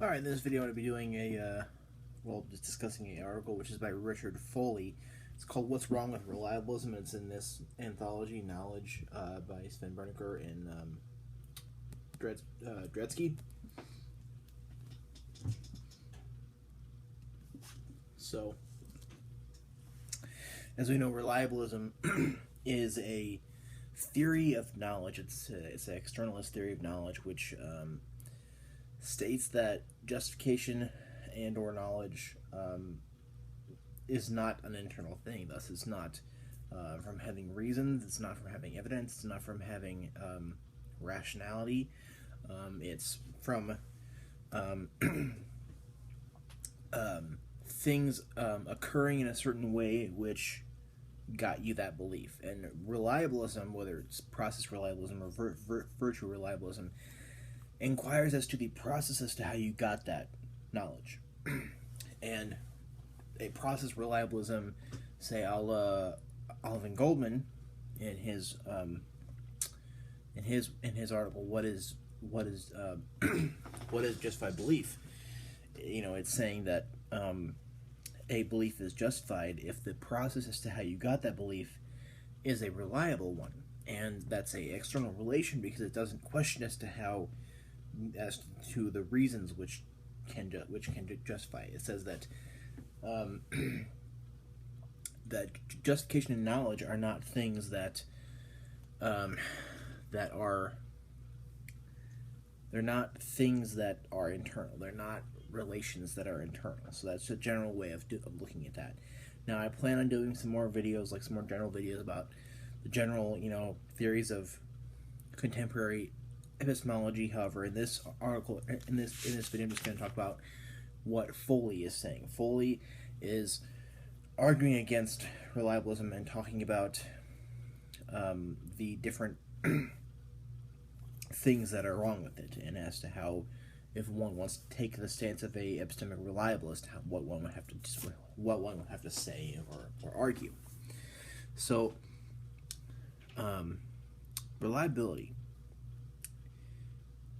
Alright, in this video I'm going to be doing just discussing an article which is by Richard Foley. It's called What's Wrong with Reliabilism. It's in this anthology, Knowledge, by Sven Berneker and Dretzky. So, as we know, reliabilism is a theory of knowledge. It's an externalist theory of knowledge which states that justification and or knowledge is not an internal thing. Thus, it's not from having reasons, it's not from having evidence, it's not from having rationality. It's from things occurring in a certain way which got you that belief. And reliabilism, whether it's process reliabilism or virtue reliabilism, inquires as to the process as to how you got that knowledge. And a process reliabilism, say Alvin Goldman in his article, what is justified belief? It's saying that a belief is justified if the process as to how you got that belief is a reliable one, and that's a external relation because it doesn't question as to the reasons which can justify it. It says that that justification and knowledge are not things that they're not things that are internal. They're not relations that are internal. So that's a general way of looking at that. Now I plan on doing some more videos, like some more general videos about the general, theories of contemporary epistemology. However, in this article, in this video, I'm just going to talk about what Foley is saying. Foley is arguing against reliabilism and talking about the different things that are wrong with it, and as to how, if one wants to take the stance of a epistemic reliabilist, what one would have to say or argue. So, reliability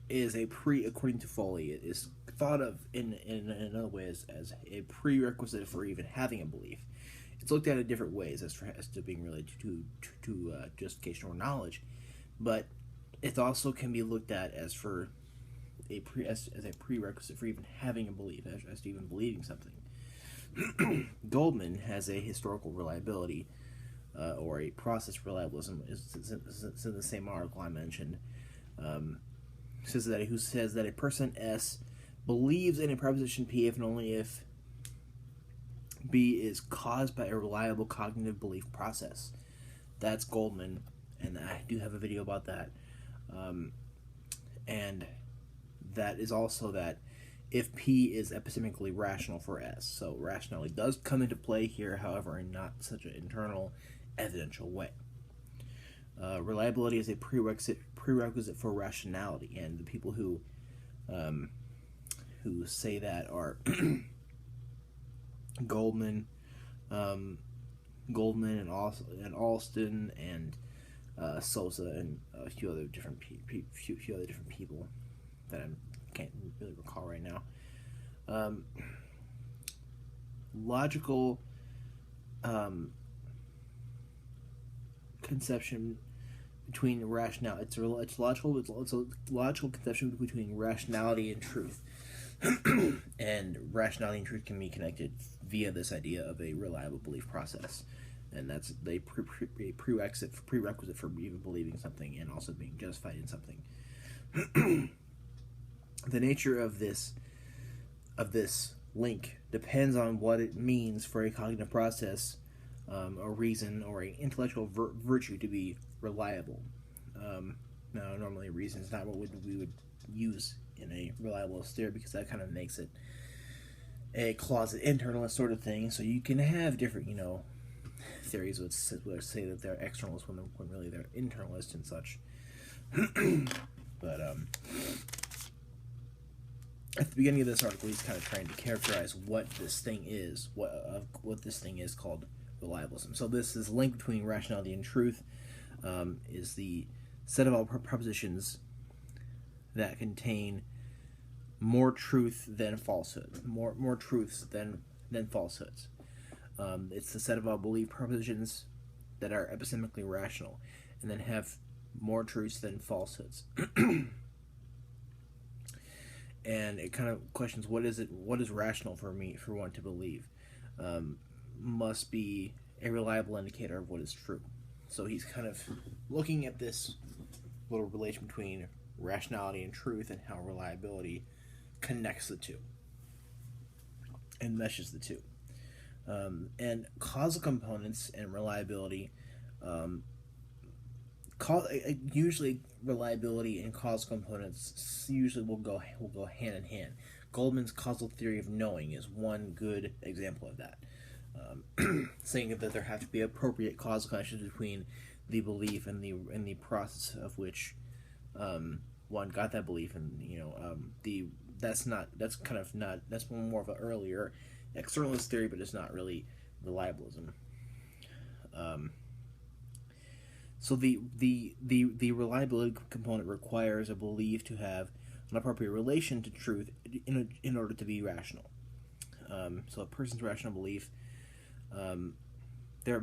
is according to Foley, it is thought of in another way as a prerequisite for even having a belief. It's looked at in different ways as to being related to justification or knowledge, but it also can be looked at as a prerequisite for even having a belief, as to even believing something. Goldman has a historical reliability, or a process reliabilism. It's in the same article I mentioned. Says that a person S believes in a proposition P if and only if B is caused by a reliable cognitive belief process. That's Goldman, and I do have a video about that. And that is also that if P is epistemically rational for S. So rationality does come into play here, however, in not such an internal, evidential way. Reliability is a prerequisite for rationality, and the people who say that are Goldman and Alston and Sosa and a few other different people that I can't really recall right now. Logical conception between rationality. It's a logical conception between rationality and truth. And rationality and truth can be connected via this idea of a reliable belief process, and that's a prerequisite for even believing something and also being justified in something. The nature of this link depends on what it means for a cognitive process, a reason, or an intellectual virtue to be reliable. Now, normally reason is not what we would use in a reliabilist theory, because that kind of makes it a closet internalist sort of thing. So you can have different, theories which say that they're externalists when really they're internalist and such. But at the beginning of this article, he's kind of trying to characterize what this thing is, what this thing is called reliabilism. So this is link between rationality and truth, is the set of all propositions that contain more truth than falsehood, more truths than falsehoods. It's the set of belief propositions that are epistemically rational, and then have more truths than falsehoods. And it kind of questions what is rational for one to believe. Must be a reliable indicator of what is true. So he's kind of looking at this little relation between rationality and truth, and how reliability connects the two and meshes the two. And causal components and reliability, usually reliability and causal components usually will go hand in hand. Goldman's causal theory of knowing is one good example of that, saying that there have to be appropriate causal connections between the belief and the process of which one got that belief, and that's more of an earlier externalist theory, but it's not really reliabilism. So the reliability component requires a belief to have an appropriate relation to truth in order to be rational. So a person's rational belief, there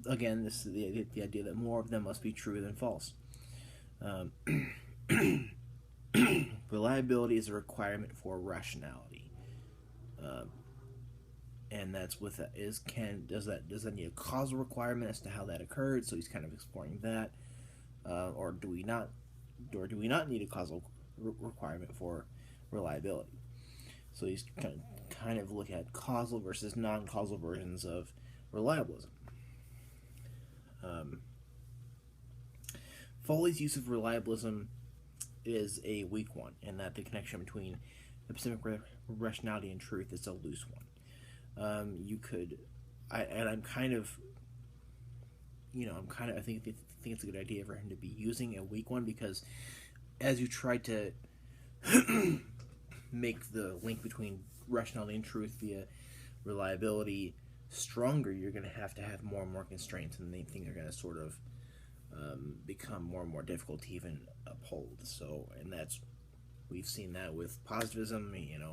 again, this is the idea that more of them must be true than false. Reliability is a requirement for rationality, and that's with that does that need a causal requirement as to how that occurred? So he's kind of exploring that, or do we not need a causal requirement for reliability? So he's kind of looking at causal versus non-causal versions of reliabilism. Foley's use of reliabilism is a weak one, in that the connection between epistemic rationality and truth is a loose one. I think it's a good idea for him to be using a weak one, because as you try to make the link between rationality and truth via reliability stronger, you're going to have more and more constraints, and things are going to sort of become more and more difficult to even uphold. So, and we've seen that with positivism, and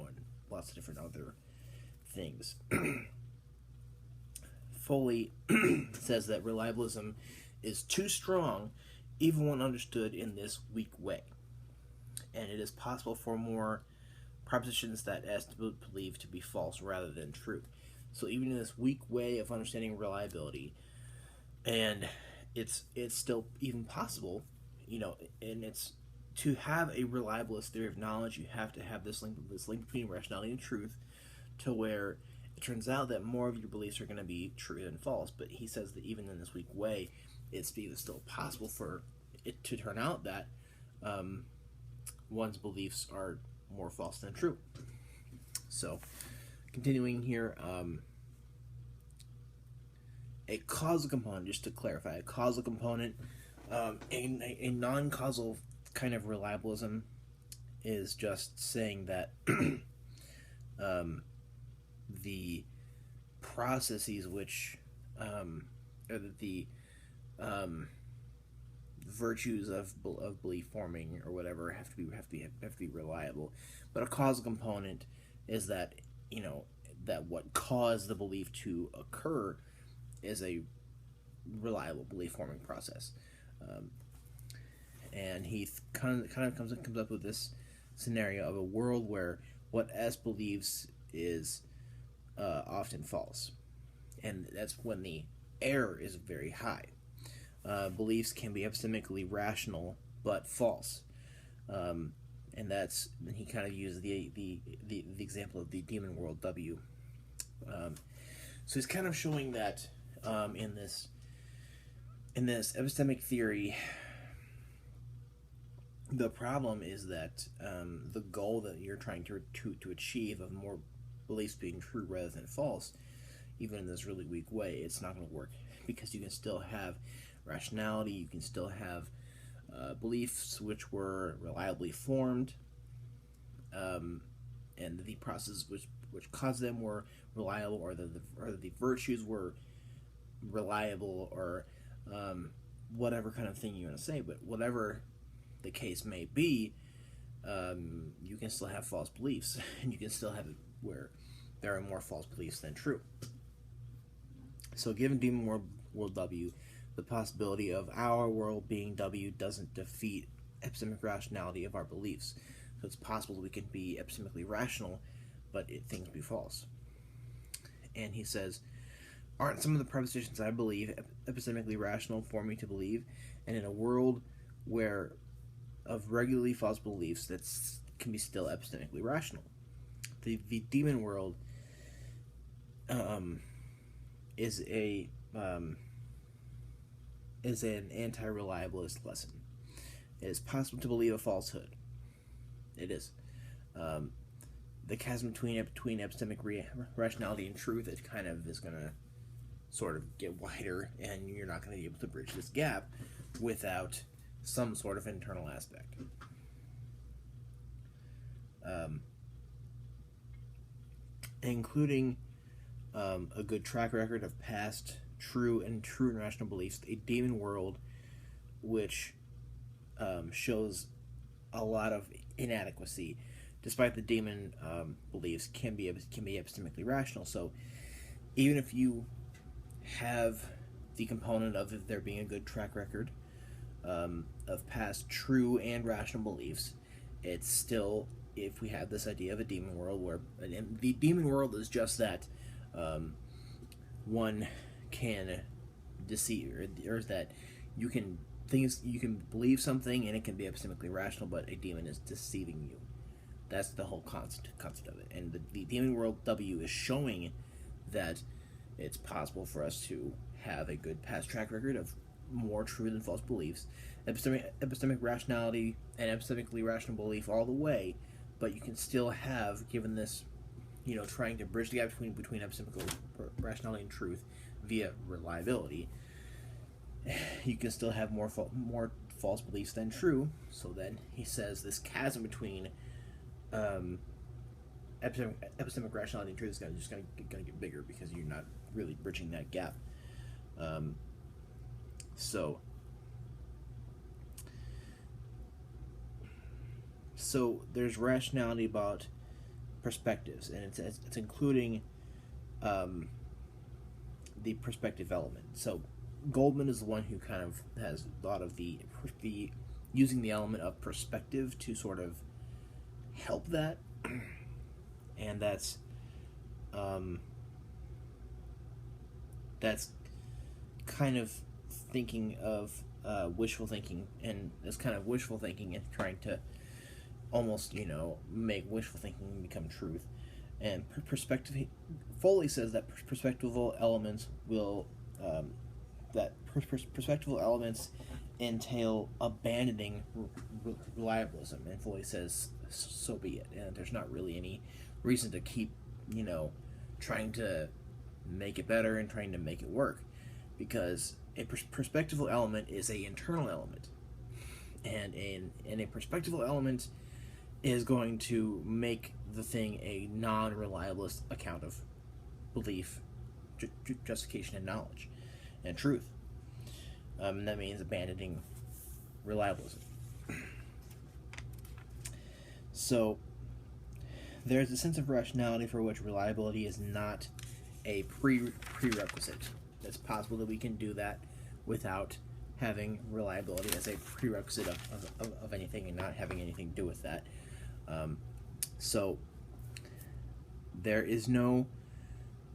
lots of different other things. Foley says that reliabilism is too strong, even when understood in this weak way, and it is possible for more propositions that as to believe to be false rather than true. So even in this weak way of understanding reliability, and it's still even possible, and it's to have a reliabilist theory of knowledge, you have to have this link between rationality and truth, to where it turns out that more of your beliefs are going to be true than false. But he says that even in this weak way, it's still possible for it to turn out that one's beliefs are more false than true. So, continuing here, a causal component, just to clarify, a causal component, a non-causal kind of reliabilism is just saying that the processes which or the virtues of belief forming or whatever have to be reliable. But a causal component is that that what caused the belief to occur is a reliable belief forming process. And he kind of comes up with this scenario of a world where what S believes is often false, and that's when the error is very high. Beliefs can be epistemically rational but false, and he kind of uses the example of the demon world W. So he's kind of showing that in this epistemic theory, the problem is that the goal that you're trying to achieve of more beliefs being true rather than false, even in this really weak way, it's not going to work, because you can still have rationality, you can still have beliefs which were reliably formed, and the processes which caused them were reliable, or the virtues were reliable, or whatever kind of thing you want to say. But whatever the case may be, you can still have false beliefs, and you can still have it where there are more false beliefs than true. So, given Demon World W, the possibility of our world being W doesn't defeat epistemic rationality of our beliefs. So, it's possible we can be epistemically rational, but things be false. And he says, aren't some of the propositions I believe epistemically rational for me to believe? And in a world where of regularly false beliefs, that can be still epistemically rational. The demon world is an anti-reliabilist lesson. It is possible to believe a falsehood. It is. The chasm between epistemic rationality and truth, it kind of is going to sort of get wider, and you're not going to be able to bridge this gap without some sort of internal aspect. Including a good track record of past true and rational beliefs, a demon world which shows a lot of inadequacy, despite the demon beliefs, can be epistemically rational. So even if you have the component of there being a good track record of past true and rational beliefs, it's still, if we have this idea of a demon world, where the demon world is just that one can deceive, or that you can believe something and it can be epistemically rational, but a demon is deceiving you. That's the whole concept of it. And the demon world W is showing that it's possible for us to have a good past track record of more true than false beliefs, epistemic rationality and epistemically rational belief all the way, but you can still have, given this, trying to bridge the gap between epistemical rationality and truth via reliability, you can still have more false beliefs than true. So then he says this chasm between epistemic rationality and truth is going to get bigger, because you're not really bridging that gap. So there's rationality about perspectives, and it's including the perspective element. So Goldman is the one who kind of has thought of the using the element of perspective to sort of help that, and that's kind of thinking of wishful thinking, and it's kind of wishful thinking and trying to almost make wishful thinking become truth. And Foley says that perspectival elements will perspectival elements entail abandoning reliabilism, and Foley says so be it, and there's not really any reason to keep trying to make it better and trying to make it work, because a perspectival element is a internal element, and a perspectival element is going to make the thing a non-reliabilist account of belief, justification, and knowledge, and truth. And that means abandoning reliabilism. So there's a sense of rationality for which reliability is not a prerequisite. It's possible that we can do that without having reliability as a prerequisite of anything, and not having anything to do with that. So there is no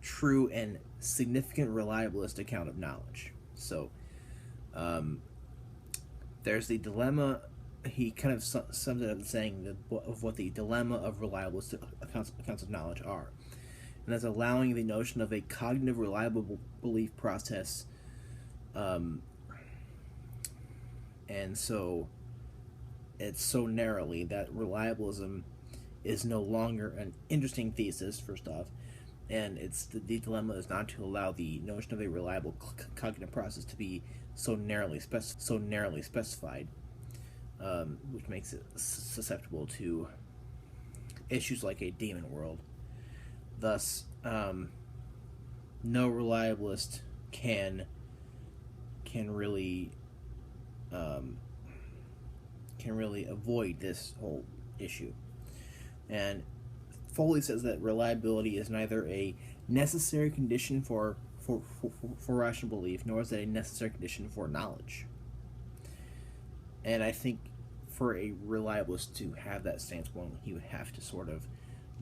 true and significant reliabilist account of knowledge. So there's the dilemma. He kind of sums it up in saying of what the dilemma of reliabilist accounts of knowledge are, and that's allowing the notion of a cognitive reliable belief process, and so it's so narrowly that reliabilism is no longer an interesting thesis, first off, and it's the dilemma is not to allow the notion of a reliable cognitive process to be so narrowly specified, which makes it susceptible to issues like a demon world. Thus, no reliabilist can really avoid this whole issue. And Foley says that reliability is neither a necessary condition for rational belief, nor is it a necessary condition for knowledge. And I think for a reliabilist to have that stance, one, he would have to sort of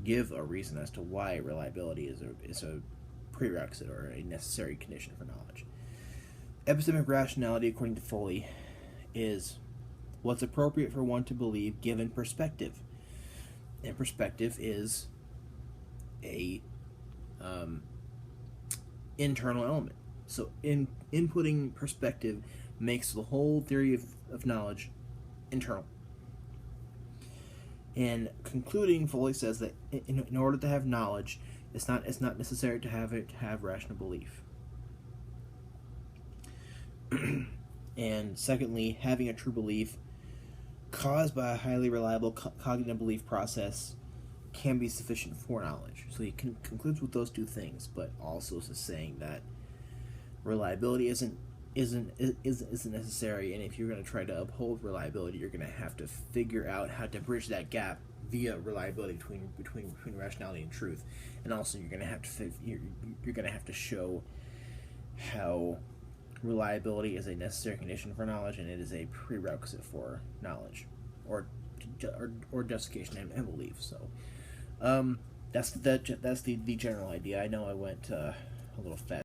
give a reason as to why reliability is a prerequisite or a necessary condition for knowledge. Epistemic rationality, according to Foley, is what's appropriate for one to believe given perspective. And perspective is a internal element. So inputting perspective makes the whole theory of knowledge internal. And concluding, Foley says that in order to have knowledge, it's not necessary to have rational belief. And secondly, having a true belief caused by a highly reliable cognitive belief process can be sufficient for knowledge. So he concludes with those two things, but also is saying that reliability isn't necessary, and if you're going to try to uphold reliability, you're going to have to figure out how to bridge that gap via reliability between rationality and truth, and also you're going to have to show how reliability is a necessary condition for knowledge, and it is a prerequisite for knowledge, or justification and belief. So that's the general idea. I know I went a little fast.